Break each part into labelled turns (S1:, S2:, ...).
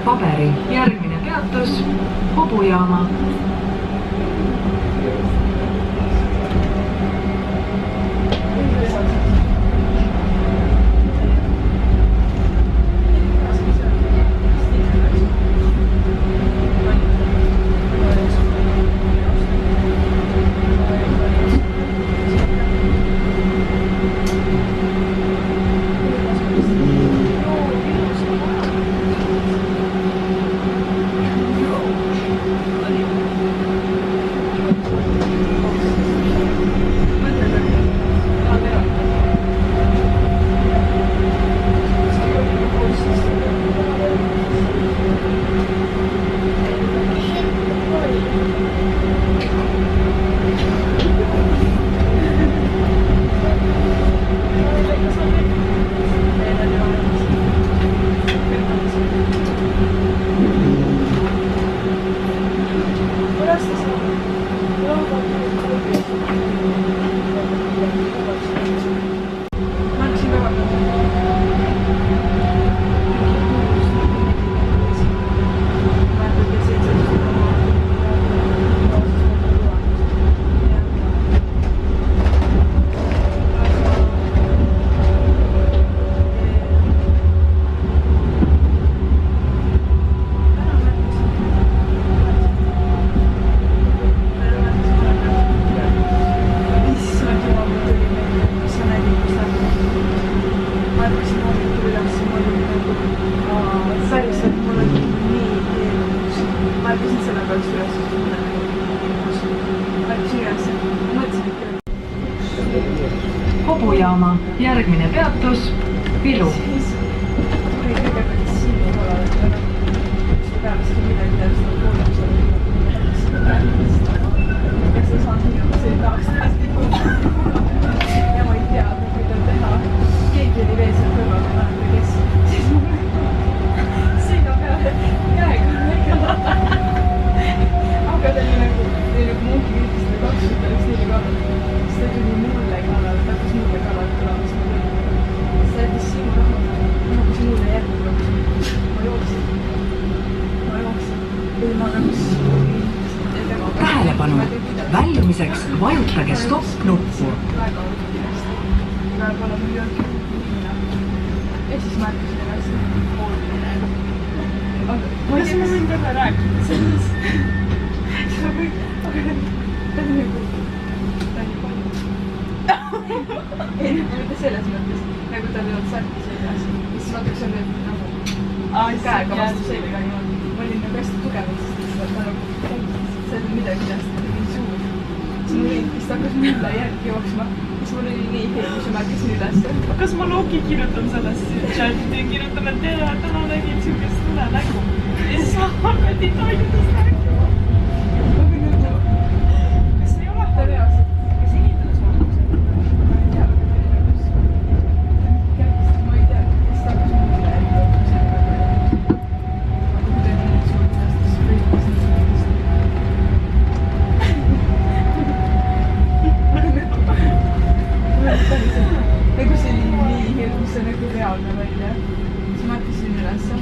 S1: Paberi järgmine peatus Hobujaama. Hobujaama järgmine peatus Vilu. Tähelepanu! Väljumiseks vajutage stopp-nuppu.
S2: Ja siis märkasin ennast kuidas ma võin teha rääkida sellest? Ta on nagu ei, mitte selles mõttes nagu ta ei olnud särki seljas ja siis natuke on nüüd käega vastu selga niimoodi. Ma olin nagu hästi tugevad, sest ta nagu see oli midagi tähest, ta oli suur. Siis ma olin, kes ta hakkas mulle järgi jooksma. Siis mul oli nii hea, kui sa märkasin üles.
S3: Kas ma loogi kirjutan sellest chati ja kirjutan, et täna nägin siukest unenägu. Ja siis ma hakati toidudest rääkima. Kas ei ole ta reaalselt? Kas inimenes vahetusel?
S2: Ma ei tea, ma ei tea, kes ta hakkas mulle järgi jooksma. Ma kuidagi nii suur tähest, siis võitlast. Nagu see oli nii hirmus, see nagu reaalne välja. Siis ma hakkasin ülesse.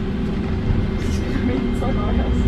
S2: Siis kui ta mind saga ajas.